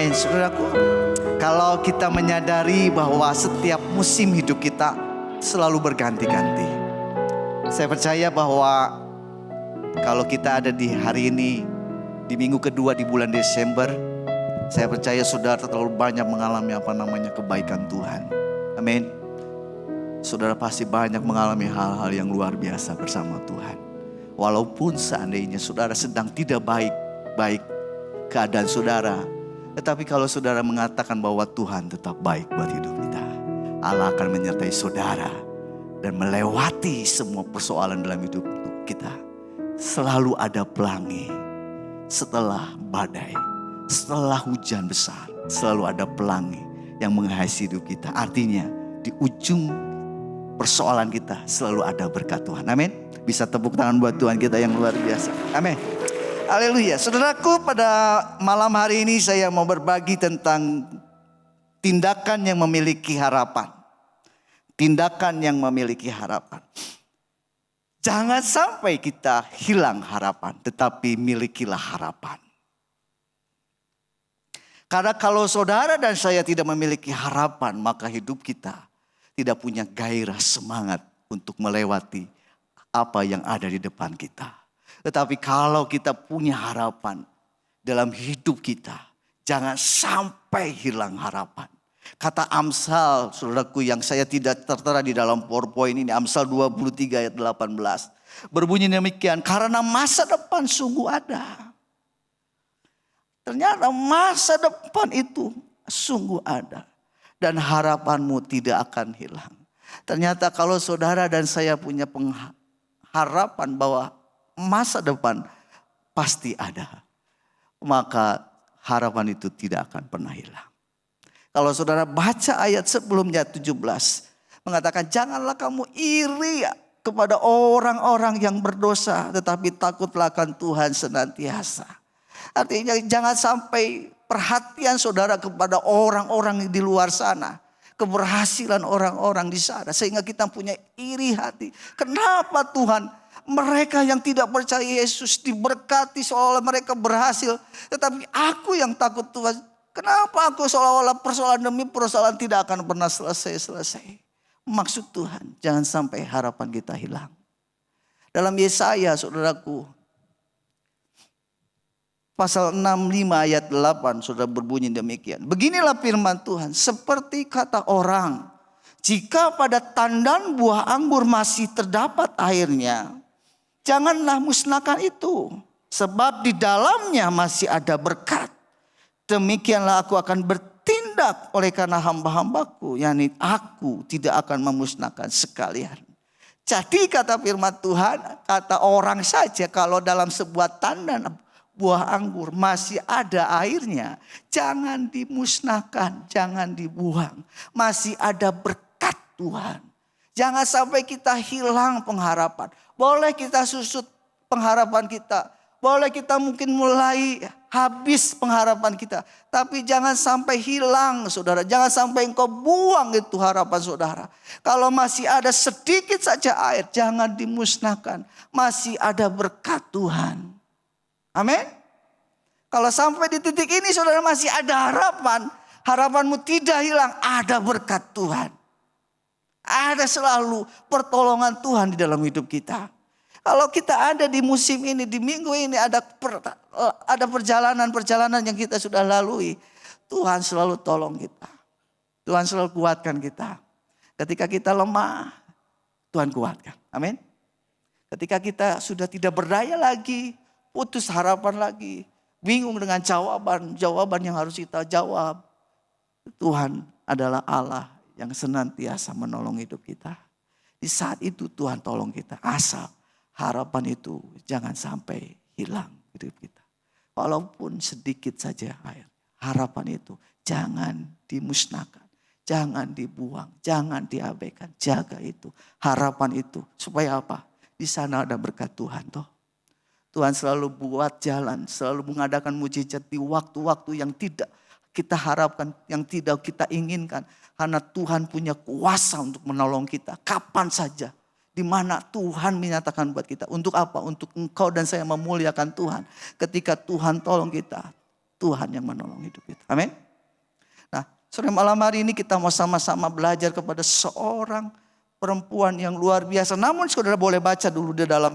Amin. Saudaraku, kalau kita menyadari bahwa setiap musim hidup kita selalu berganti-ganti. Saya percaya bahwa kalau kita ada di hari ini, di minggu kedua di bulan Desember, saya percaya saudara terlalu banyak mengalami kebaikan Tuhan. Amin. Saudara pasti banyak mengalami hal-hal yang luar biasa bersama Tuhan. Walaupun seandainya saudara sedang tidak baik keadaan saudara, tetapi kalau saudara mengatakan bahwa Tuhan tetap baik buat hidup kita, Allah akan menyertai saudara dan melewati semua persoalan dalam hidup kita. Selalu ada pelangi setelah badai, setelah hujan besar, selalu ada pelangi yang menghiasi hidup kita. Artinya di ujung persoalan kita selalu ada berkat Tuhan. Amin. Bisa tepuk tangan buat Tuhan kita yang luar biasa. Amin. Haleluya. Saudaraku, pada malam hari ini saya mau berbagi tentang tindakan yang memiliki harapan. Tindakan yang memiliki harapan. Jangan sampai kita hilang harapan, tetapi milikilah harapan. Karena kalau saudara dan saya tidak memiliki harapan, maka hidup kita tidak punya gairah semangat untuk melewati apa yang ada di depan kita. Tetapi kalau kita punya harapan dalam hidup kita, jangan sampai hilang harapan. Kata Amsal, saudaraku, yang saya tidak tertera di dalam PowerPoint ini, Amsal 23 ayat 18. Berbunyi demikian, karena masa depan sungguh ada. Ternyata masa depan itu sungguh ada. Dan harapanmu tidak akan hilang. Ternyata kalau saudara dan saya punya pengharapan bahwa masa depan pasti ada, maka harapan itu tidak akan pernah hilang. Kalau saudara baca ayat sebelumnya 17, mengatakan janganlah kamu iri kepada orang-orang yang berdosa, tetapi takutlah akan Tuhan senantiasa. Artinya jangan sampai perhatian saudara kepada orang-orang di luar sana, keberhasilan orang-orang di sana, sehingga kita punya iri hati. Kenapa Tuhan mereka yang tidak percaya Yesus diberkati seolah mereka berhasil, tetapi aku yang takut Tuhan, kenapa aku seolah-olah persoalan demi persoalan tidak akan pernah selesai. Maksud Tuhan, jangan sampai harapan kita hilang. Dalam Yesaya, saudaraku, pasal 65 ayat 8 sudah berbunyi demikian. Beginilah firman Tuhan, seperti kata orang, jika pada tandan buah anggur masih terdapat airnya, janganlah musnahkan itu, sebab di dalamnya masih ada berkat. Demikianlah aku akan bertindak oleh karena hamba-hambaku, yakni aku tidak akan memusnahkan sekalian. Jadi kata firman Tuhan, kata orang saja kalau dalam sebuah tandan buah anggur masih ada airnya, jangan dimusnahkan, jangan dibuang. Masih ada berkat Tuhan. Jangan sampai kita hilang pengharapan. Boleh kita susut pengharapan kita. Boleh kita mungkin mulai habis pengharapan kita. Tapi jangan sampai hilang saudara. Jangan sampai engkau buang itu harapan saudara. Kalau masih ada sedikit saja air, jangan dimusnahkan. Masih ada berkat Tuhan. Amin. Kalau sampai di titik ini saudara masih ada harapan. Harapanmu tidak hilang, ada berkat Tuhan. Ada selalu pertolongan Tuhan di dalam hidup kita. Kalau kita ada di musim ini, di minggu ini ada perjalanan-perjalanan yang kita sudah lalui. Tuhan selalu tolong kita. Tuhan selalu kuatkan kita. Ketika kita lemah, Tuhan kuatkan. Amin. Ketika kita sudah tidak berdaya lagi, putus harapan lagi, bingung dengan jawaban yang harus kita jawab, Tuhan adalah Allah yang senantiasa menolong hidup kita. Di saat itu Tuhan tolong kita. Asal harapan itu jangan sampai hilang hidup kita. Walaupun sedikit saja air. Harapan itu jangan dimusnahkan. Jangan dibuang. Jangan diabaikan. Jaga itu. Harapan itu. Supaya apa? Di sana ada berkat Tuhan toh. Tuhan selalu buat jalan. Selalu mengadakan mujizat di waktu-waktu yang tidak kita harapkan. Yang tidak kita inginkan. Karena Tuhan punya kuasa untuk menolong kita. Kapan saja. Di mana Tuhan menyatakan buat kita. Untuk apa? Untuk engkau dan saya memuliakan Tuhan. Ketika Tuhan tolong kita. Tuhan yang menolong hidup kita. Amin. Nah, sore malam hari ini kita mau sama-sama belajar kepada seorang perempuan yang luar biasa. Namun saudara boleh baca dulu di dalam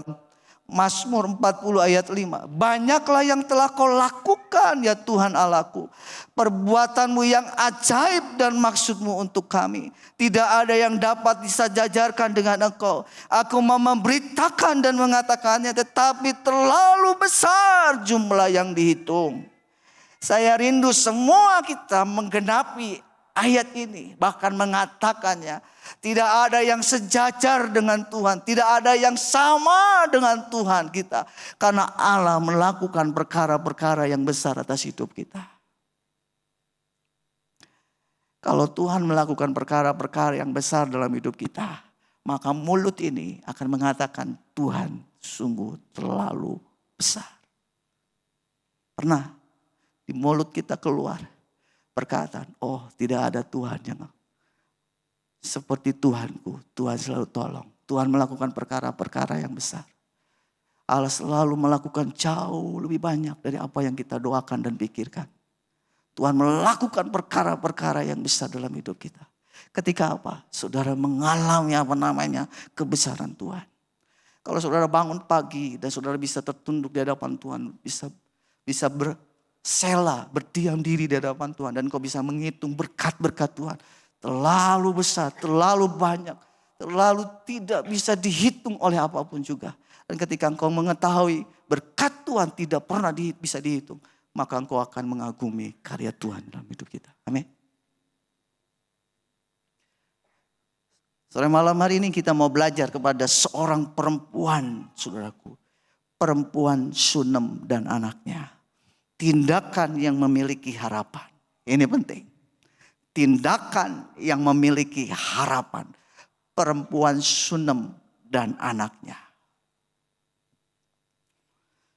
Mazmur 40 ayat 5. Banyaklah yang telah kau lakukan ya Tuhan Allahku. Perbuatanmu yang ajaib dan maksudmu untuk kami. Tidak ada yang dapat disejajarkan dengan engkau. Aku mau memberitakan dan mengatakannya, tetapi terlalu besar jumlah yang dihitung. Saya rindu semua kita menggenapi ayat ini. Bahkan mengatakannya. Tidak ada yang sejajar dengan Tuhan. Tidak ada yang sama dengan Tuhan kita. Karena Allah melakukan perkara-perkara yang besar atas hidup kita. Kalau Tuhan melakukan perkara-perkara yang besar dalam hidup kita, maka mulut ini akan mengatakan Tuhan sungguh terlalu besar. Pernah di mulut kita keluar perkataan, oh tidak ada Tuhan yang seperti Tuhanku. Tuhan selalu tolong. Tuhan melakukan perkara-perkara yang besar. Allah selalu melakukan jauh lebih banyak dari apa yang kita doakan dan pikirkan. Tuhan melakukan perkara-perkara yang besar dalam hidup kita. Ketika apa? Saudara mengalami kebesaran Tuhan. Kalau saudara bangun pagi dan saudara bisa tertunduk di hadapan Tuhan. Bisa bersela, berdiam diri di hadapan Tuhan. Dan kau bisa menghitung berkat-berkat Tuhan. Terlalu besar, terlalu banyak, terlalu tidak bisa dihitung oleh apapun juga. Dan ketika engkau mengetahui berkat Tuhan tidak pernah bisa dihitung, maka engkau akan mengagumi karya Tuhan dalam hidup kita. Amin. Sore malam hari ini kita mau belajar kepada seorang perempuan, saudaraku. Perempuan Sunem dan anaknya. Tindakan yang memiliki harapan. Ini penting. Tindakan yang memiliki harapan. Perempuan Sunem dan anaknya.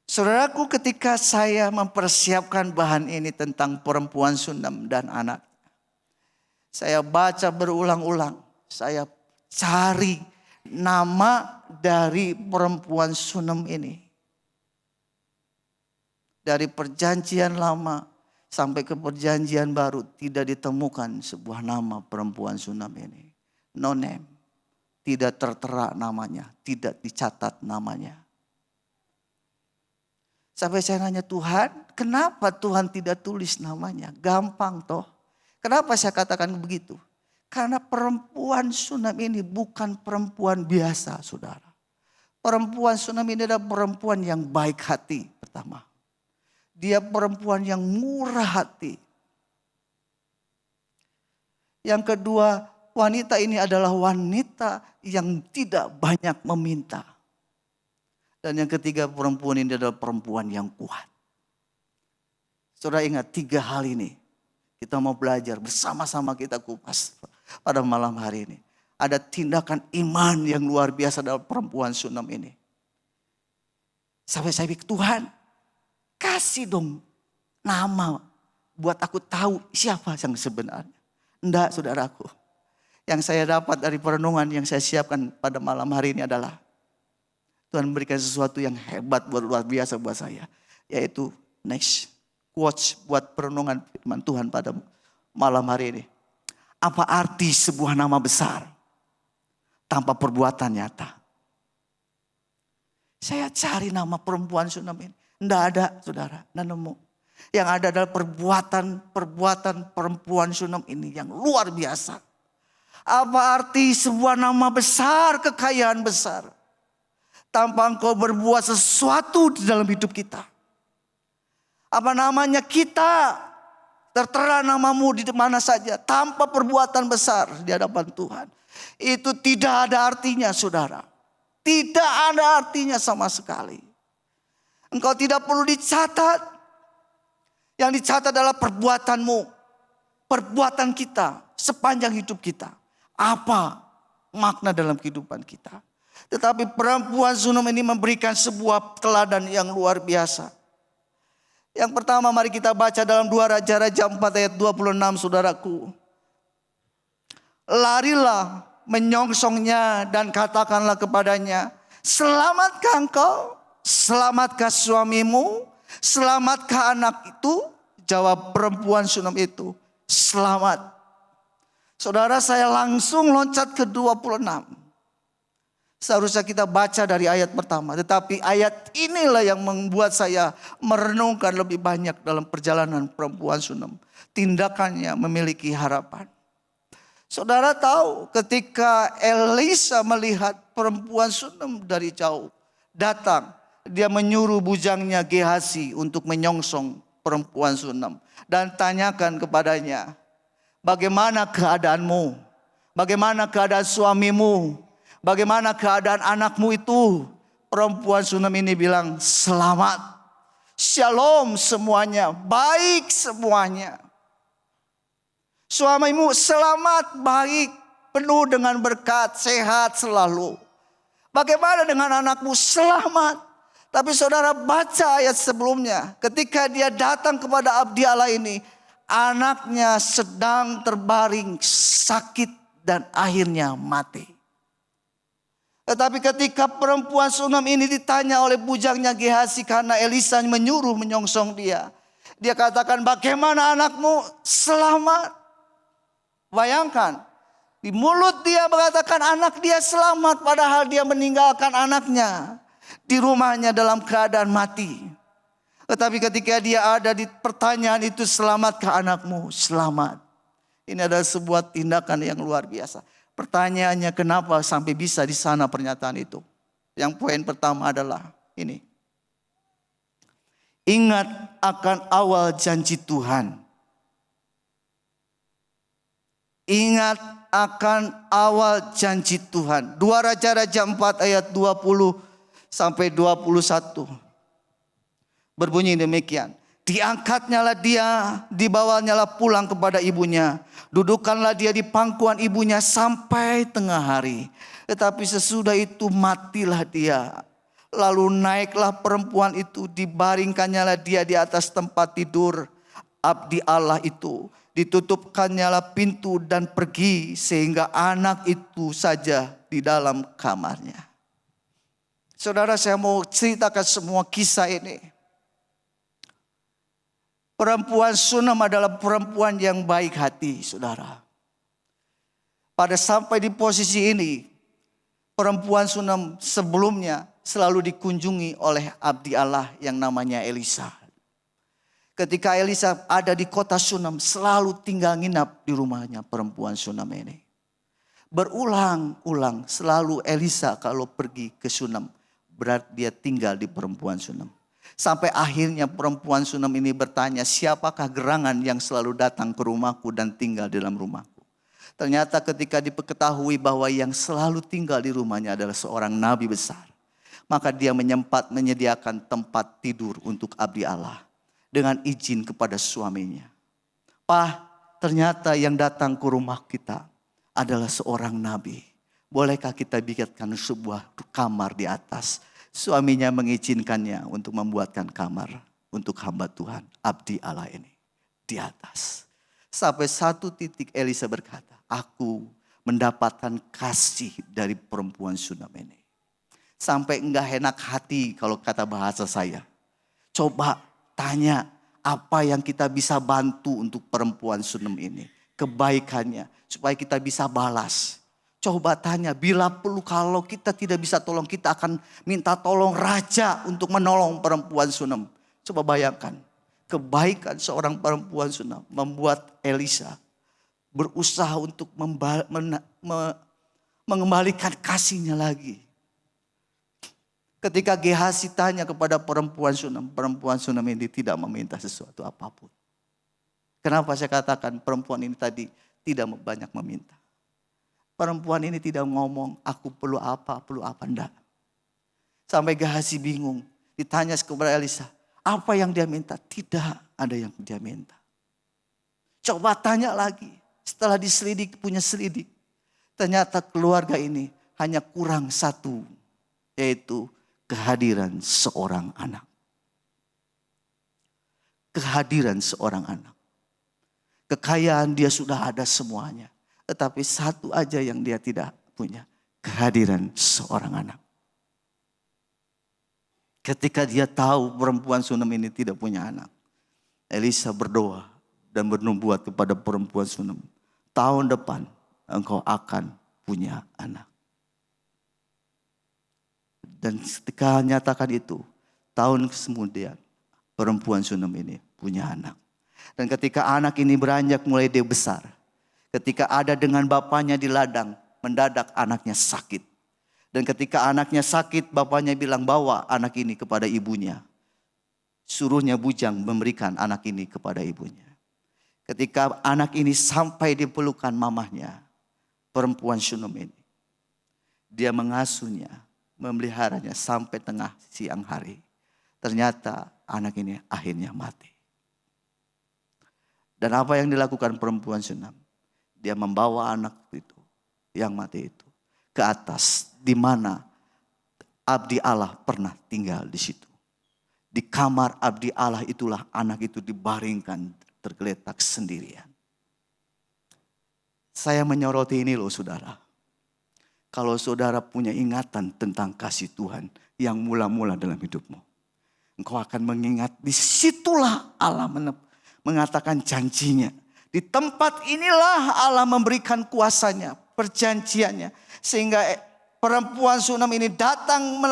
Saudaraku, ketika saya mempersiapkan bahan ini tentang perempuan Sunem dan anak, saya baca berulang-ulang. Saya cari nama dari perempuan Sunem ini. Dari perjanjian lama sampai ke perjanjian baru tidak ditemukan sebuah nama perempuan Sunem ini. No name. Tidak tertera namanya. Tidak dicatat namanya. Sampai saya nanya Tuhan, kenapa Tuhan tidak tulis namanya? Gampang toh. Kenapa saya katakan begitu? Karena perempuan Sunem ini bukan perempuan biasa, saudara. Perempuan Sunem ini adalah perempuan yang baik hati pertama. Dia perempuan yang murah hati. Yang kedua, wanita ini adalah wanita yang tidak banyak meminta. Dan yang ketiga, perempuan ini adalah perempuan yang kuat. Saudara ingat 3 hal ini. Kita mau belajar bersama-sama kita kupas pada malam hari ini. Ada tindakan iman yang luar biasa dalam perempuan Sunem ini. Sampai saya pikir, Tuhan kasih dong nama buat aku tahu siapa yang sebenarnya. Enggak, saudaraku. Yang saya dapat dari perenungan yang saya siapkan pada malam hari ini adalah Tuhan memberikan sesuatu yang hebat, luar biasa buat saya. Yaitu next quotes buat perenungan firman Tuhan pada malam hari ini. Apa arti sebuah nama besar tanpa perbuatan nyata? Saya cari nama perempuan Sunem ini. Tidak ada, saudara. Tidak nemu. Yang ada adalah perbuatan perempuan Sunem ini yang luar biasa. Apa arti sebuah nama besar, kekayaan besar, tanpa engkau berbuat sesuatu di dalam hidup kita? Apa namanya kita tertera namamu di mana saja tanpa perbuatan besar di hadapan Tuhan? Itu tidak ada artinya, saudara. Tidak ada artinya sama sekali. Engkau tidak perlu dicatat. Yang dicatat adalah perbuatanmu. Perbuatan kita sepanjang hidup kita. Apa makna dalam kehidupan kita. Tetapi perempuan Sunem ini memberikan sebuah teladan yang luar biasa. Yang pertama mari kita baca dalam 2 Raja-Raja 4 ayat 26, saudaraku. Larilah menyongsongnya dan katakanlah kepadanya, selamatkah engkau? Selamatkah suamimu? Selamatkah anak itu? Jawab perempuan Sunam itu, selamat. Saudara, saya langsung loncat ke 26. Seharusnya kita baca dari ayat pertama. Tetapi ayat inilah yang membuat saya merenungkan lebih banyak dalam perjalanan perempuan Sunam. Tindakannya memiliki harapan. Saudara tahu ketika Elisa melihat perempuan Sunam dari jauh datang. Dia menyuruh bujangnya Gehazi untuk menyongsong perempuan Sunam. Dan tanyakan kepadanya, bagaimana keadaanmu? Bagaimana keadaan suamimu? Bagaimana keadaan anakmu itu? Perempuan Sunam ini bilang, selamat. Shalom semuanya, baik semuanya. Suamimu selamat, baik, penuh dengan berkat, sehat selalu. Bagaimana dengan anakmu? Selamat. Tapi saudara baca ayat sebelumnya. Ketika dia datang kepada abdi Allah ini, anaknya sedang terbaring sakit dan akhirnya mati. Tetapi ketika perempuan Sunam ini ditanya oleh bujangnya Gehazi karena Elisa menyuruh menyongsong dia. Dia katakan, bagaimana anakmu? Selamat. Bayangkan, di mulut dia mengatakan anak dia selamat, padahal dia meninggalkan anaknya di rumahnya dalam keadaan mati. Tetapi ketika dia ada di pertanyaan itu, selamatkah anakmu? Selamat. Ini adalah sebuah tindakan yang luar biasa. Pertanyaannya, kenapa sampai bisa di sana pernyataan itu? Yang poin pertama adalah ini. Ingat akan awal janji Tuhan. Ingat akan awal janji Tuhan. 2 Raja-Raja 4 ayat 20 sampai 21. Berbunyi demikian. Diangkatnyalah dia, dibawanyalah pulang kepada ibunya. Dudukkanlah dia di pangkuan ibunya sampai tengah hari. Tetapi sesudah itu matilah dia. Lalu naiklah perempuan itu, dibaringkannyalah dia di atas tempat tidur abdi Allah itu. Ditutupkannyalah pintu dan pergi, sehingga anak itu saja di dalam kamarnya. Saudara, saya mau ceritakan semua kisah ini. Perempuan Sunam adalah perempuan yang baik hati, saudara. Pada sampai di posisi ini, perempuan Sunam sebelumnya selalu dikunjungi oleh abdi Allah yang namanya Elisa. Ketika Elisa ada di kota Sunam, selalu tinggal nginap di rumahnya perempuan Sunam ini. Berulang-ulang selalu Elisa kalau pergi ke Sunam, berarti dia tinggal di perempuan Sunam. Sampai akhirnya perempuan Sunam ini bertanya, siapakah gerangan yang selalu datang ke rumahku dan tinggal di dalam rumahku? Ternyata ketika diketahui bahwa yang selalu tinggal di rumahnya adalah seorang nabi besar, maka dia menyediakan tempat tidur untuk abdi Allah dengan izin kepada suaminya. Pak, ternyata yang datang ke rumah kita adalah seorang nabi. Bolehkah kita bikinkan sebuah kamar di atas? Suaminya mengizinkannya untuk membuatkan kamar untuk hamba Tuhan, abdi Allah ini di atas. Sampai satu titik Elisa berkata, aku mendapatkan kasih dari perempuan Sunam ini. Sampai enggak enak hati kalau kata bahasa saya. Coba tanya apa yang kita bisa bantu untuk perempuan Sunam ini. Kebaikannya supaya kita bisa balas. Coba tanya, bila perlu kalau kita tidak bisa tolong, kita akan minta tolong raja untuk menolong perempuan Sunam. Coba bayangkan, kebaikan seorang perempuan Sunam membuat Elisa berusaha untuk mengembalikan kasihnya lagi. Ketika Gehazi tanya kepada perempuan Sunam ini tidak meminta sesuatu apapun. Kenapa saya katakan perempuan ini tadi tidak banyak meminta? Perempuan ini tidak ngomong, aku perlu apa enggak. Sampai Gehazi bingung. Ditanya kepada Elisa, apa yang dia minta? Tidak ada yang dia minta. Coba tanya lagi. Setelah diselidik, punya selidik. Ternyata keluarga ini hanya kurang satu. Yaitu kehadiran seorang anak. Kehadiran seorang anak. Kekayaan dia sudah ada semuanya. Tetapi satu aja yang dia tidak punya. Kehadiran seorang anak. Ketika dia tahu perempuan Sunam ini tidak punya anak. Elisa berdoa dan bernubuat kepada perempuan Sunem, tahun depan engkau akan punya anak. Dan ketika nyatakan itu, tahun kemudian perempuan Sunem ini punya anak. Dan ketika anak ini beranjak mulai dia besar, ketika ada dengan bapaknya di ladang, mendadak anaknya sakit. Dan ketika anaknya sakit, bapaknya bilang bawa anak ini kepada ibunya. Suruhnya bujang memberikan anak ini kepada ibunya. Ketika anak ini sampai di pelukan mamahnya, perempuan Sunem ini, dia mengasuhnya, memeliharanya sampai tengah siang hari. Ternyata anak ini akhirnya mati. Dan apa yang dilakukan perempuan Sunem? Dia membawa anak itu, yang mati itu, ke atas, di mana abdi Allah pernah tinggal di situ. Di kamar abdi Allah itulah anak itu dibaringkan tergeletak sendirian. Saya menyoroti ini loh saudara. Kalau saudara punya ingatan tentang kasih Tuhan yang mula-mula dalam hidupmu, engkau akan mengingat disitulah Allah mengatakan janjinya. Di tempat inilah Allah memberikan kuasanya, perjanjiannya. Sehingga perempuan Sunem ini datang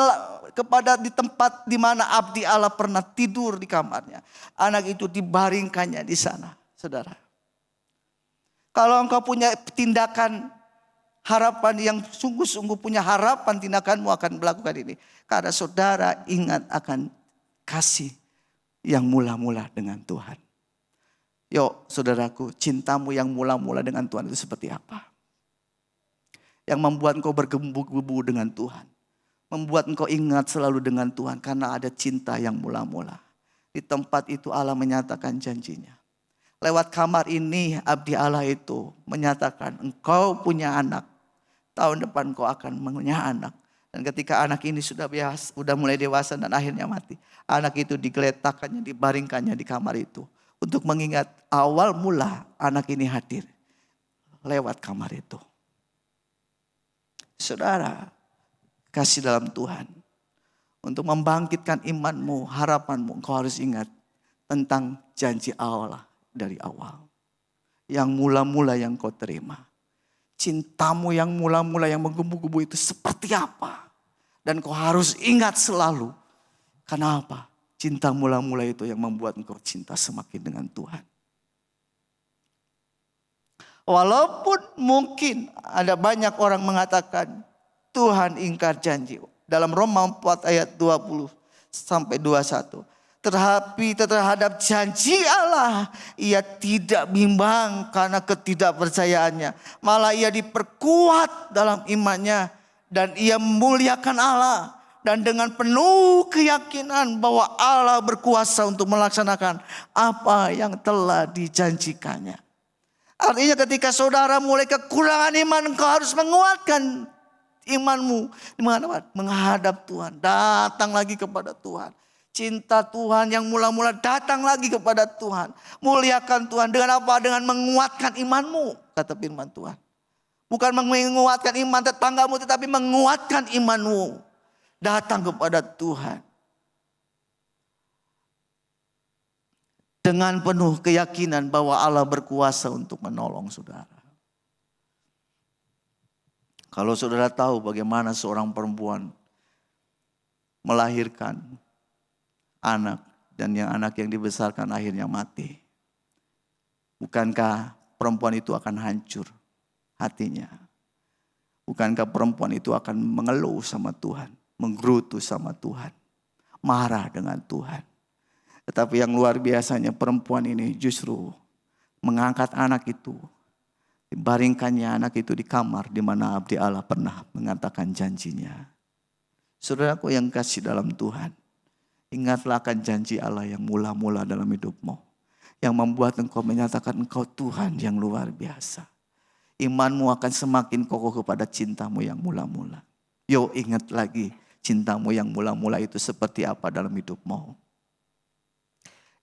kepada di tempat di mana abdi Allah pernah tidur di kamarnya. Anak itu dibaringkannya di sana, saudara. Kalau engkau punya tindakan harapan yang sungguh-sungguh punya harapan, tindakanmu akan melakukan ini. Karena saudara ingat akan kasih yang mula-mula dengan Tuhan. Yuk saudaraku, cintamu yang mula-mula dengan Tuhan itu seperti apa? Yang membuat engkau bergebu-gebu dengan Tuhan. Membuat engkau ingat selalu dengan Tuhan karena ada cinta yang mula-mula. Di tempat itu Allah menyatakan janjinya. Lewat kamar ini abdi Allah itu menyatakan engkau punya anak. Tahun depan engkau akan punya anak. Dan ketika anak ini sudah mulai dewasa dan akhirnya mati. Anak itu digeletakkannya, dibaringkannya di kamar itu. Untuk mengingat awal mula anak ini hadir lewat kamar itu. Saudara, kasih dalam Tuhan. Untuk membangkitkan imanmu, harapanmu, engkau harus ingat tentang janji Allah dari awal. Yang mula-mula yang kau terima. Cintamu yang mula-mula yang menggebu-gebu itu seperti apa. Dan kau harus ingat selalu. Kenapa? Cinta mula-mula itu yang membuat engkau cinta semakin dengan Tuhan. Walaupun mungkin ada banyak orang mengatakan Tuhan ingkar janji. Dalam Roma 4 ayat 20 sampai 21. Tetapi terhadap janji Allah ia tidak bimbang karena ketidakpercayaannya. Malah ia diperkuat dalam imannya dan ia memuliakan Allah. Dan dengan penuh keyakinan bahwa Allah berkuasa untuk melaksanakan apa yang telah dijanjikannya. Artinya ketika saudara mulai kekurangan iman, engkau harus menguatkan imanmu. Menghadap Tuhan, datang lagi kepada Tuhan. Cinta Tuhan yang mula-mula datang lagi kepada Tuhan. Muliakan Tuhan dengan apa? Dengan menguatkan imanmu, kata firman Tuhan. Bukan menguatkan iman tetanggamu, tetapi menguatkan imanmu. Datang kepada Tuhan. Dengan penuh keyakinan bahwa Allah berkuasa untuk menolong saudara. Kalau saudara tahu bagaimana seorang perempuan melahirkan anak. Dan anak yang dibesarkan akhirnya mati. Bukankah perempuan itu akan hancur hatinya? Bukankah perempuan itu akan mengeluh sama Tuhan? Menggerutu sama Tuhan. Marah dengan Tuhan. Tetapi yang luar biasanya perempuan ini justru mengangkat anak itu. Dibaringkannya anak itu di kamar di mana abdi Allah pernah mengatakan janjinya. Saudaraku yang kasih dalam Tuhan. Ingatlah akan janji Allah yang mula-mula dalam hidupmu. Yang membuat engkau menyatakan engkau Tuhan yang luar biasa. Imanmu akan semakin kokoh kepada cintamu yang mula-mula. Yuk ingat lagi. Cintamu yang mula-mula itu seperti apa dalam hidupmu.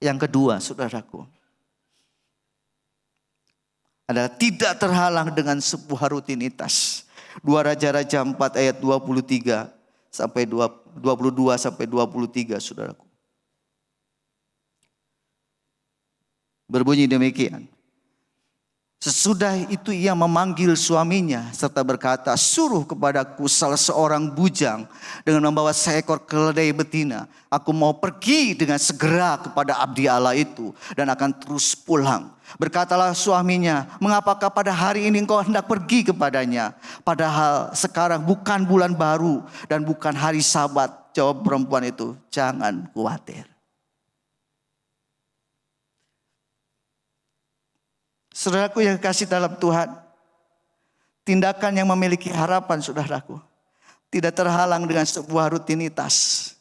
Yang kedua saudaraku. Adalah tidak terhalang dengan sebuah rutinitas. 2 Raja-Raja 4 ayat 23 sampai 22 sampai 23 saudaraku. Berbunyi demikian. Sesudah itu ia memanggil suaminya serta berkata, suruh kepadaku salah seorang bujang dengan membawa seekor keledai betina. Aku mau pergi dengan segera kepada abdi Allah itu dan akan terus pulang. Berkatalah suaminya, mengapakah pada hari ini engkau hendak pergi kepadanya? Padahal sekarang bukan bulan baru dan bukan hari Sabat. Jawab perempuan itu, jangan khawatir. Saudaraku yang kasih dalam Tuhan, tindakan yang memiliki harapan saudaraku tidak terhalang dengan sebuah rutinitas.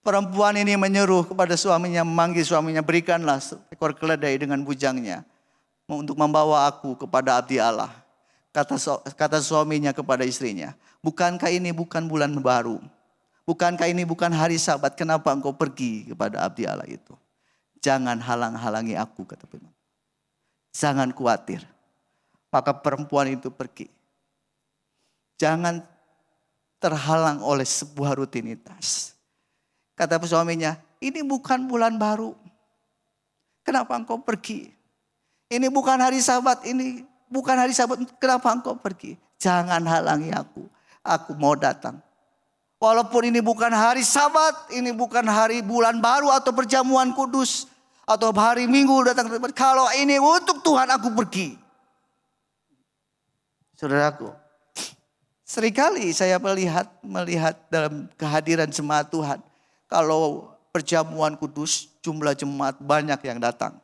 Perempuan ini menyeru kepada suaminya, memanggil suaminya, berikanlah seekor keledai dengan bujangnya untuk membawa aku kepada abdi Allah. Kata suaminya kepada istrinya, bukankah ini bukan bulan baru? Bukankah ini bukan hari Sabat? Kenapa engkau pergi kepada abdi Allah itu? Jangan halang-halangi aku, kata Firman. Jangan khawatir. Maka perempuan itu pergi. Jangan terhalang oleh sebuah rutinitas. Kata suaminya, ini bukan bulan baru. Kenapa engkau pergi? Ini bukan hari Sabat, ini bukan hari Sabat. Kenapa engkau pergi? Jangan halangi aku. Aku mau datang. Walaupun ini bukan hari Sabat, ini bukan hari bulan baru atau perjamuan kudus. Atau hari Minggu datang. Kalau ini untuk Tuhan aku pergi. Saudaraku, seringkali saya melihat dalam kehadiran jemaat Tuhan. Kalau perjamuan kudus jumlah jemaat banyak yang datang.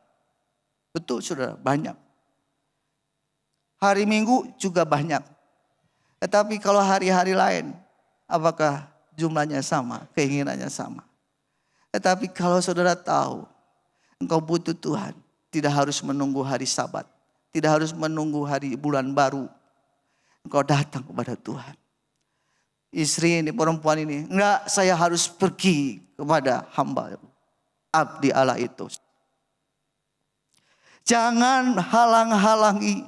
Betul saudara, banyak. Hari Minggu juga banyak. Tetapi kalau hari-hari lain, apakah jumlahnya sama, keinginannya sama? Tetapi kalau saudara tahu, engkau butuh Tuhan. Tidak harus menunggu hari Sabat. Tidak harus menunggu hari bulan baru. Engkau datang kepada Tuhan. Istri ini, perempuan ini. Enggak, saya harus pergi kepada hamba abdi Allah itu. Jangan halang-halangi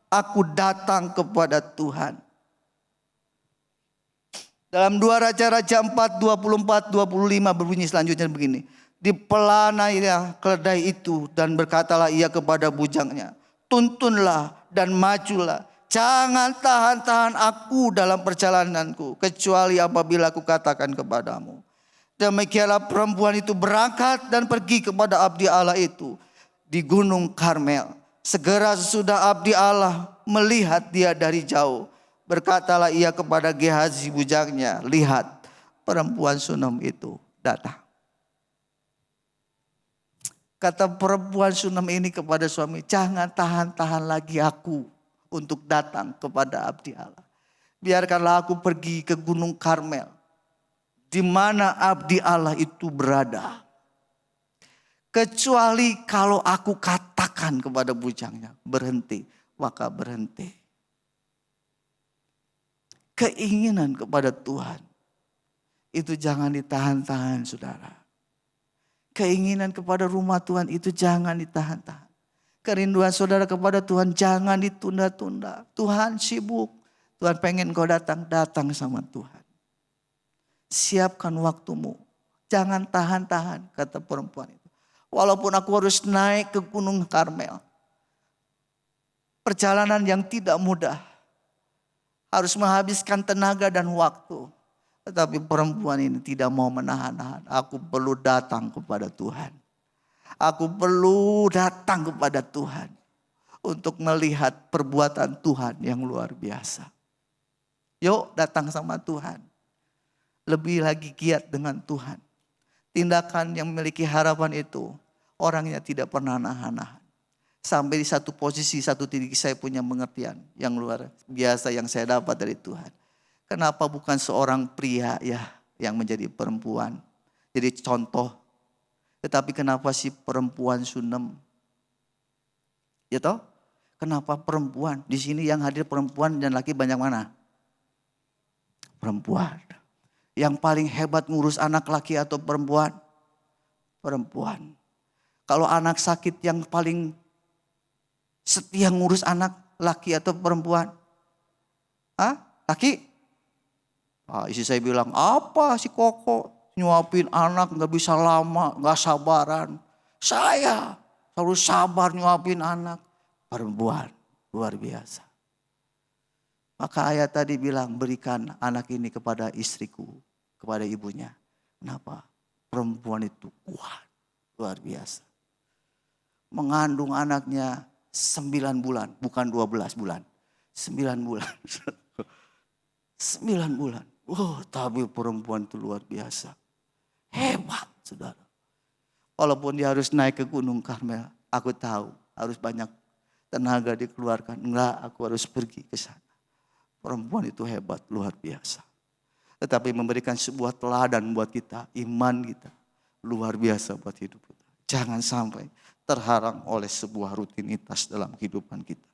aku datang kepada Tuhan. Dalam 2 Raja-Raja 4, 24, 25 berbunyi selanjutnya begini. Dipelanailah keledai itu dan berkatalah ia kepada bujangnya, tuntunlah dan majulah. Jangan tahan-tahan aku dalam perjalananku, kecuali apabila aku katakan kepadamu. Demikianlah perempuan itu berangkat dan pergi kepada abdi Allah itu di Gunung Karmel. Segera sesudah abdi Allah melihat dia dari jauh, berkatalah ia kepada Gehazi bujangnya, lihat perempuan Sunem itu datang. Kata perempuan Sunem ini kepada suami, jangan tahan-tahan lagi aku untuk datang kepada abdi Allah. Biarkanlah aku pergi ke Gunung Karmel, di mana abdi Allah itu berada. Kecuali kalau aku katakan kepada bujangnya, berhenti, maka berhenti. Keinginan kepada Tuhan, itu jangan ditahan-tahan saudara. Keinginan kepada rumah Tuhan itu jangan ditahan-tahan. Kerinduan saudara kepada Tuhan jangan ditunda-tunda. Tuhan sibuk. Tuhan pengen kau datang sama Tuhan. Siapkan waktumu. Jangan tahan-tahan, kata perempuan itu. Walaupun aku harus naik ke Gunung Karmel. Perjalanan yang tidak mudah. Harus menghabiskan tenaga dan waktu. Tetapi perempuan ini tidak mau menahan-nahan. Aku perlu datang kepada Tuhan. Aku perlu datang kepada Tuhan. Untuk melihat perbuatan Tuhan yang luar biasa. Yuk datang sama Tuhan. Lebih lagi giat dengan Tuhan. Tindakan yang memiliki harapan itu. Orangnya tidak pernah nahan-nahan. Sampai di satu posisi, satu titik saya punya pengertian yang luar biasa yang saya dapat dari Tuhan. Kenapa bukan seorang pria ya yang menjadi perempuan? Jadi contoh. Tetapi kenapa si perempuan Sunem? Ya toh? Kenapa perempuan? Di sini yang hadir perempuan dan laki banyak mana? Perempuan. Yang paling hebat ngurus anak laki atau perempuan? Perempuan. Kalau anak sakit yang paling setia ngurus anak laki atau perempuan? Hah? Laki? Istri saya bilang, apa si Koko nyuapin anak gak bisa lama, gak sabaran. Saya selalu sabar nyuapin anak. Perempuan luar biasa. Maka ayat tadi bilang, berikan anak ini kepada istriku, kepada ibunya. Kenapa? Perempuan itu kuat, luar biasa. Mengandung anaknya 9 bulan, bukan 12 bulan. 9 bulan. 9 bulan. Oh, tapi perempuan itu luar biasa. Hebat, saudara. Walaupun dia harus naik ke Gunung Karmel, aku tahu harus banyak tenaga dikeluarkan. Enggak, aku harus pergi ke sana. Perempuan itu hebat, luar biasa. Tetapi memberikan sebuah teladan buat kita, iman kita. Luar biasa buat hidup kita. Jangan sampai terhalang oleh sebuah rutinitas dalam kehidupan kita.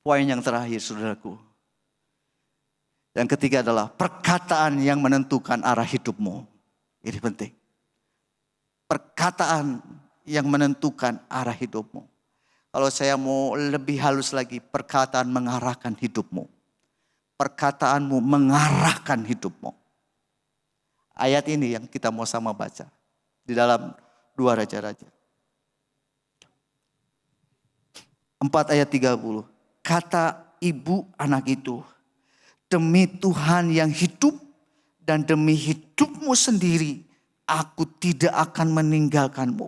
Poin yang terakhir, saudaraku. Yang ketiga adalah perkataan yang menentukan arah hidupmu. Ini penting. Perkataan yang menentukan arah hidupmu. Kalau saya mau lebih halus lagi, perkataan mengarahkan hidupmu. Perkataanmu mengarahkan hidupmu. Ayat ini yang kita mau sama baca. Di dalam 2 Raja-Raja. 4 ayat 30. Kata ibu anak itu, demi Tuhan yang hidup dan demi hidupmu sendiri, aku tidak akan meninggalkanmu.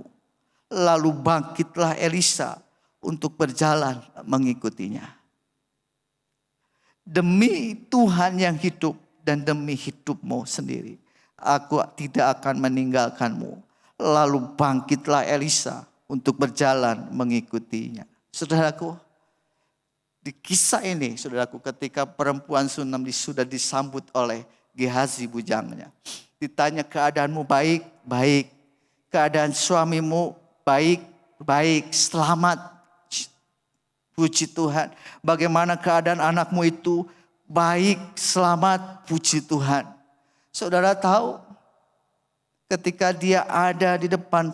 Lalu bangkitlah Elisa untuk berjalan mengikutinya. Demi Tuhan yang hidup dan demi hidupmu sendiri, aku tidak akan meninggalkanmu. Lalu bangkitlah Elisa untuk berjalan mengikutinya. Saudaraku, di kisah ini, saudaraku, ketika perempuan Sunam sudah disambut oleh Gehazi bujangnya. Ditanya keadaanmu baik, baik. Keadaan suamimu baik, baik. Selamat. Puji Tuhan. Bagaimana keadaan anakmu itu? Baik, selamat, puji Tuhan. Saudara tahu, ketika dia ada di depan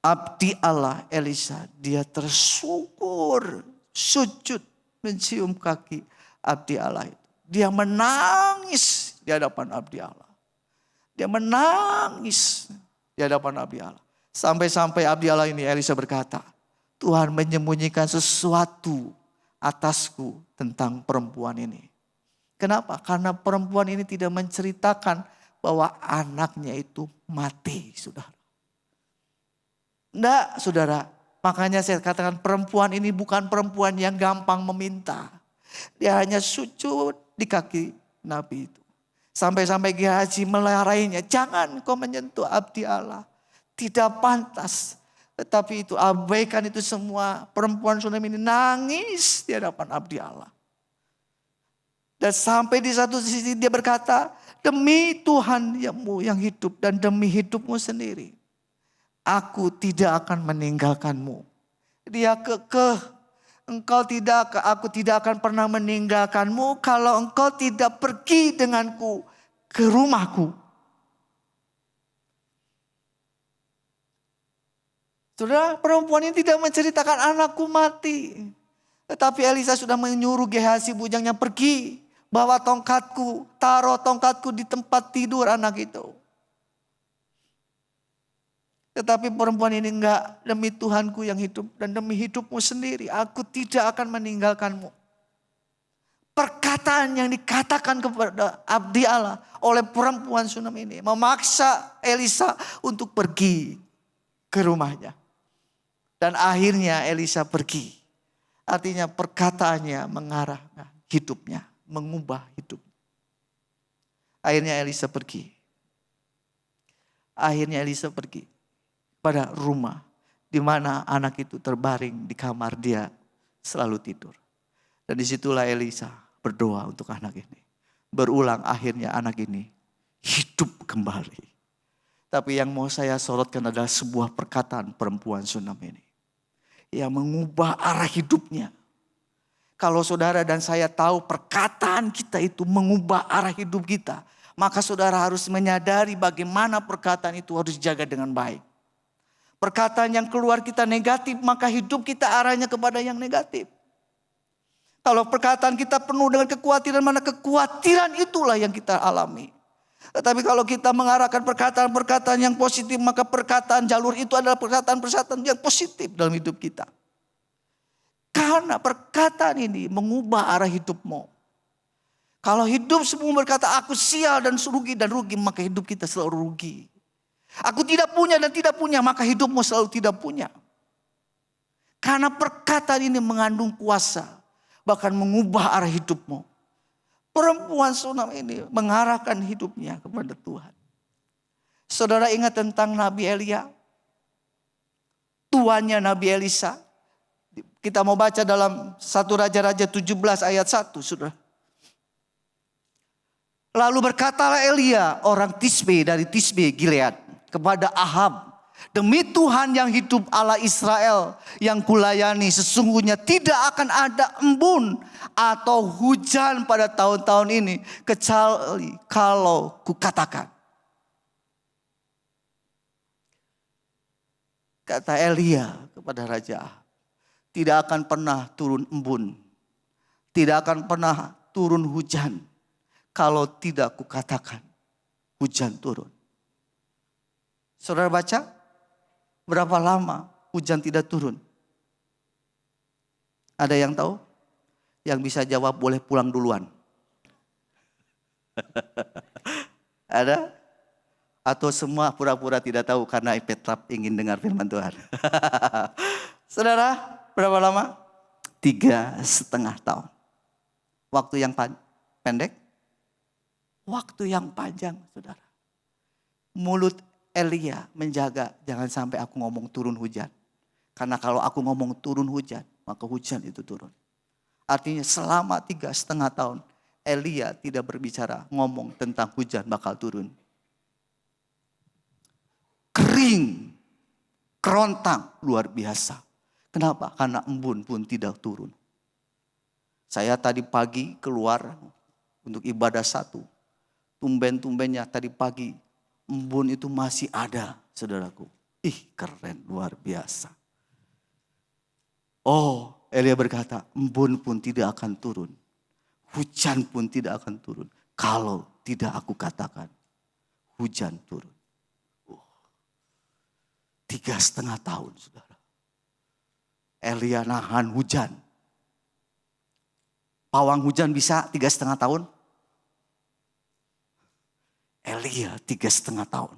abdi Allah Elisa, dia tersyukur, sujud, mencium kaki abdi Allah itu. Dia menangis di hadapan abdi Allah. Dia menangis di hadapan abdi Allah. Sampai-sampai abdi Allah ini Elisa berkata, Tuhan menyembunyikan sesuatu atasku tentang perempuan ini. Kenapa? Karena perempuan ini tidak menceritakan bahwa anaknya itu mati, saudara. Enggak, saudara. Makanya saya katakan perempuan ini bukan perempuan yang gampang meminta. Dia hanya sujud di kaki Nabi itu. Sampai-sampai Gehazi melarainya, jangan kau menyentuh abdi Allah. Tidak pantas. Tetapi itu abaikan itu semua. Perempuan Sunam ini nangis di hadapan abdi Allah. Dan sampai di satu sisi dia berkata, demi Tuhan yang hidup dan demi hidupmu sendiri, aku tidak akan meninggalkanmu. Dia kekeh, aku tidak akan pernah meninggalkanmu kalau engkau tidak pergi denganku ke rumahku. Saudara, perempuan ini tidak menceritakan anakku mati. Tetapi Elisa sudah menyuruh Gehazi bujangnya pergi. Bawa tongkatku, taruh tongkatku di tempat tidur anak itu. Tetapi perempuan ini enggak, demi Tuhanku yang hidup dan demi hidupmu sendiri, aku tidak akan meninggalkanmu. Perkataan yang dikatakan kepada abdi Allah oleh perempuan Sunam ini memaksa Elisa untuk pergi ke rumahnya. Dan akhirnya Elisa pergi. Artinya perkataannya mengarahkan hidupnya, mengubah hidup. Akhirnya Elisa pergi. Akhirnya Elisa pergi pada rumah di mana anak itu terbaring di kamar dia selalu tidur. Dan disitulah Elisa berdoa untuk anak ini. Berulang akhirnya anak ini hidup kembali. Tapi yang mau saya sorotkan adalah sebuah perkataan perempuan Sunam ini. Yang mengubah arah hidupnya. Kalau saudara dan saya tahu perkataan kita itu mengubah arah hidup kita. Maka saudara harus menyadari bagaimana perkataan itu harus dijaga dengan baik. Perkataan yang keluar kita negatif, maka hidup kita arahnya kepada yang negatif. Kalau perkataan kita penuh dengan kekhawatiran, mana kekhawatiran itulah yang kita alami. Tetapi kalau kita mengarahkan perkataan-perkataan yang positif, maka perkataan jalur itu adalah perkataan-perkataan yang positif dalam hidup kita. Karena perkataan ini mengubah arah hidupmu. Kalau hidup semua berkata aku sial dan rugi, maka hidup kita selalu rugi. Aku tidak punya dan tidak punya, maka hidupmu selalu tidak punya. Karena perkataan ini mengandung kuasa, bahkan mengubah arah hidupmu. Perempuan Sunam ini mengarahkan hidupnya kepada Tuhan. Saudara ingat tentang Nabi Elia? Tuannya Nabi Elisa. Kita mau baca dalam 1 Raja-Raja 17 ayat 1, saudara. Lalu berkatalah Elia, orang Tisbe dari Tisbe Gilead, kepada Ahab, demi Tuhan yang hidup Allah Israel yang kulayani, sesungguhnya tidak akan ada embun atau hujan pada tahun-tahun ini, kecuali kalau kukatakan. Kata Elia kepada Raja Ahab, tidak akan pernah turun embun, tidak akan pernah turun hujan, kalau tidak kukatakan hujan turun. Saudara baca, berapa lama hujan tidak turun? Ada yang tahu? Yang bisa jawab boleh pulang duluan. Ada? Atau semua pura-pura tidak tahu karena Petrap ingin dengar firman Tuhan. Saudara, berapa lama? 3,5 tahun. Waktu yang pendek? Waktu yang panjang, saudara. Mulut Elia menjaga jangan sampai aku ngomong turun hujan. Karena kalau aku ngomong turun hujan, maka hujan itu turun. Artinya selama 3,5 tahun Elia tidak berbicara ngomong tentang hujan bakal turun. Kering, kerontang, luar biasa. Kenapa? Karena embun pun tidak turun. Saya tadi pagi keluar untuk ibadah 1. Tumben-tumbennya tadi pagi embun itu masih ada, saudaraku. Ih, keren, luar biasa. Oh, Elia berkata, embun pun tidak akan turun. Hujan pun tidak akan turun. Kalau tidak aku katakan, hujan turun. 3,5 tahun, saudara. Elia nahan hujan. Pawang hujan bisa 3,5 tahun. Elia 3,5 tahun.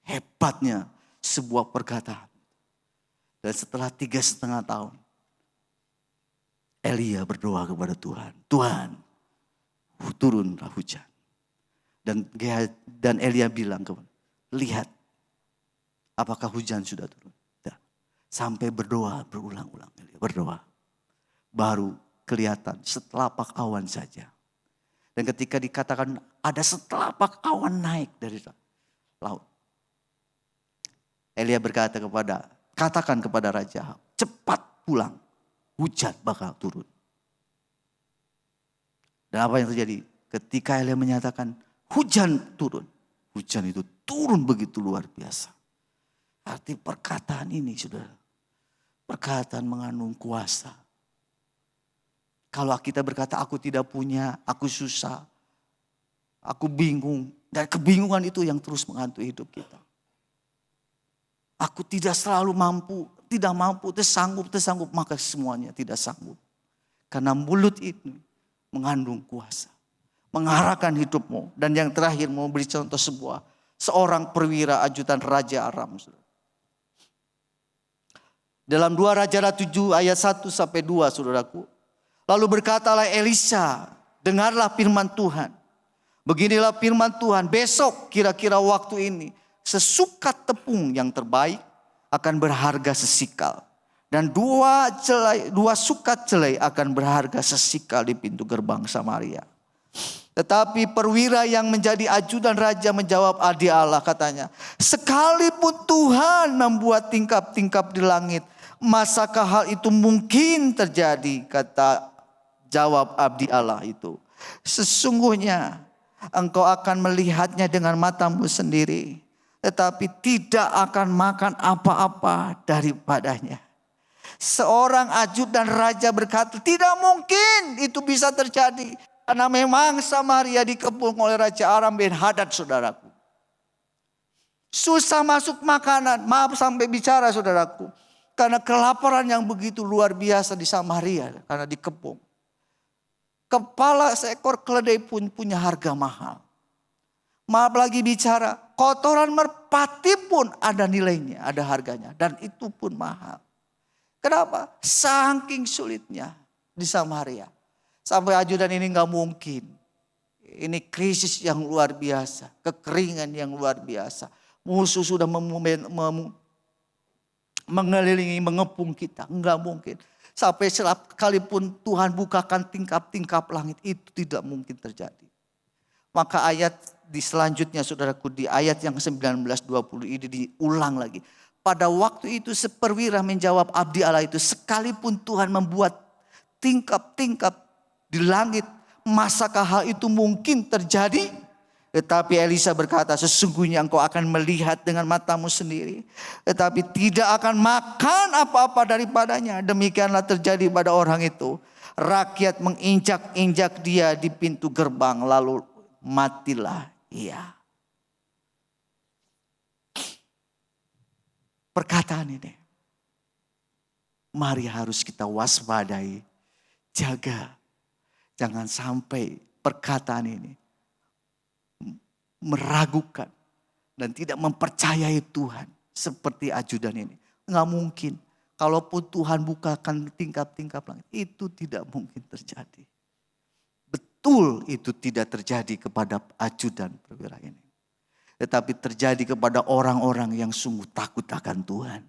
Hebatnya sebuah perkataan. Dan setelah 3,5 tahun, Elia berdoa kepada Tuhan. Tuhan, turunlah hujan. Dan Elia bilang kepada, lihat, apakah hujan sudah turun? Tidak. Sampai berdoa berulang-ulang. Elia berdoa. Baru kelihatan setelapak awan saja. Dan ketika dikatakan ada setelapak awan naik dari laut. Elia berkata katakan kepada Raja Ahab, cepat pulang, hujan bakal turun. Dan apa yang terjadi? Ketika Elia menyatakan hujan turun, hujan itu turun begitu luar biasa. Arti perkataan ini, saudara, perkataan mengandung kuasa. Kalau kita berkata aku tidak punya, aku susah, aku bingung. Dan kebingungan itu yang terus menghantui hidup kita. Aku tidak selalu mampu, tidak mampu, tersanggup, maka semuanya tidak sanggup. Karena mulut itu mengandung kuasa. Mengarahkan hidupmu. Dan yang terakhir mau beri contoh seorang perwira ajudan Raja Aram. Dalam 2 Raja-Raja 7 ayat 1-2, saudaraku. Lalu berkatalah Elisa, dengarlah firman Tuhan. Beginilah firman Tuhan, besok kira-kira waktu ini, sesukat tepung yang terbaik akan berharga sesikal. Dan 2 sukat celai akan berharga sesikal di pintu gerbang Samaria. Tetapi perwira yang menjadi ajudan raja menjawab abdi Allah, katanya, sekalipun Tuhan membuat tingkap-tingkap di langit, masakah hal itu mungkin terjadi? Jawab abdi Allah itu, sesungguhnya engkau akan melihatnya dengan matamu sendiri, tetapi tidak akan makan apa-apa daripadanya. Seorang ajudan raja berkata, tidak mungkin itu bisa terjadi. Karena memang Samaria dikepung oleh Raja Aram bin Hadad, saudaraku. Susah masuk makanan. Maaf sampai bicara, saudaraku. Karena kelaparan yang begitu luar biasa di Samaria. Karena dikepung. Kepala seekor keledai pun punya harga mahal. Maaf lagi bicara. Kotoran merpati pun ada nilainya. Ada harganya. Dan itu pun mahal. Kenapa? Saking sulitnya di Samaria. Sampai ajudan ini gak mungkin. Ini krisis yang luar biasa. Kekeringan yang luar biasa. Musuh sudah mengelilingi, mengepung kita. Enggak mungkin. Sampai sekalipun Tuhan bukakan tingkap-tingkap langit. Itu tidak mungkin terjadi. Maka ayat di selanjutnya, saudaraku, di ayat yang 19-20 ini diulang lagi. Pada waktu itu seperwira menjawab abdi Allah itu. Sekalipun Tuhan membuat tingkap-tingkap di langit, masakah hal itu mungkin terjadi? Tetapi Elisa berkata, sesungguhnya engkau akan melihat dengan matamu sendiri, tetapi tidak akan makan apa-apa daripadanya. Demikianlah terjadi pada orang itu. Rakyat menginjak-injak dia di pintu gerbang, lalu matilah ia. Perkataan ini, mari harus kita waspadai, jaga. Jangan sampai perkataan ini meragukan dan tidak mempercayai Tuhan seperti ajudan ini. Enggak mungkin. Kalaupun Tuhan bukakan tingkap-tingkap langit, itu tidak mungkin terjadi. Betul itu tidak terjadi kepada ajudan perwira ini. Tetapi terjadi kepada orang-orang yang sungguh takut akan Tuhan.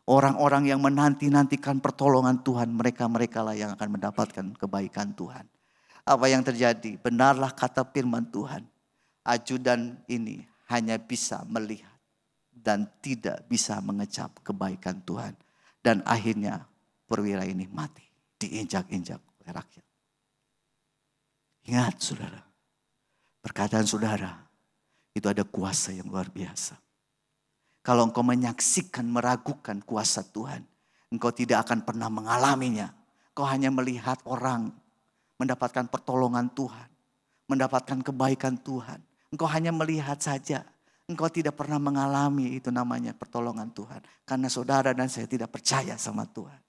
Orang-orang yang menanti-nantikan pertolongan Tuhan, mereka-mereka lah yang akan mendapatkan kebaikan Tuhan. Apa yang terjadi? Benarlah kata firman Tuhan. Ajudan ini hanya bisa melihat dan tidak bisa mengecap kebaikan Tuhan. Dan akhirnya perwira ini mati, diinjak-injak oleh rakyat. Ingat saudara, perkataan saudara itu ada kuasa yang luar biasa. Kalau engkau menyaksikan, meragukan kuasa Tuhan, engkau tidak akan pernah mengalaminya. Engkau hanya melihat orang mendapatkan pertolongan Tuhan, mendapatkan kebaikan Tuhan. Engkau hanya melihat saja. Engkau tidak pernah mengalami itu namanya pertolongan Tuhan. Karena saudara dan saya tidak percaya sama Tuhan.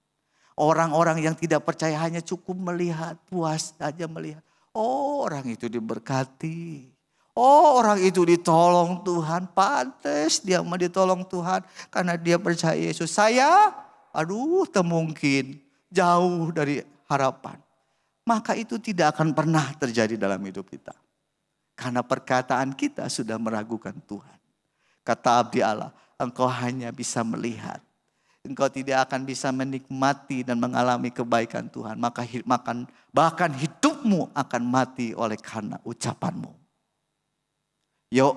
Orang-orang yang tidak percaya hanya cukup melihat, puas saja melihat. Oh, orang itu diberkati. Oh, orang itu ditolong Tuhan. Pantes dia mau ditolong Tuhan karena dia percaya Yesus. Saya, tak mungkin. Jauh dari harapan. Maka itu tidak akan pernah terjadi dalam hidup kita. Karena perkataan kita sudah meragukan Tuhan. Kata abdi Allah, engkau hanya bisa melihat. Engkau tidak akan bisa menikmati dan mengalami kebaikan Tuhan. Maka bahkan hidupmu akan mati oleh karena ucapanmu. Yuk,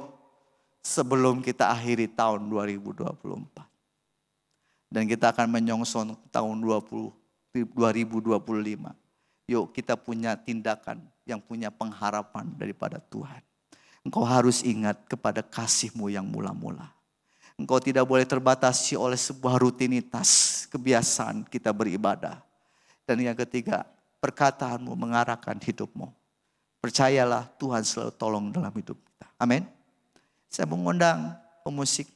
sebelum kita akhiri tahun 2024. Dan kita akan menyongsong tahun 2025. Yuk kita punya tindakan yang punya pengharapan daripada Tuhan. Engkau harus ingat kepada kasih-Mu yang mula-mula. Engkau tidak boleh terbatasi oleh sebuah rutinitas, kebiasaan kita beribadah. Dan yang ketiga, perkataan-Mu mengarahkan hidup-Mu. Percayalah Tuhan selalu tolong dalam hidup kita. Amin. Saya mengundang pemusik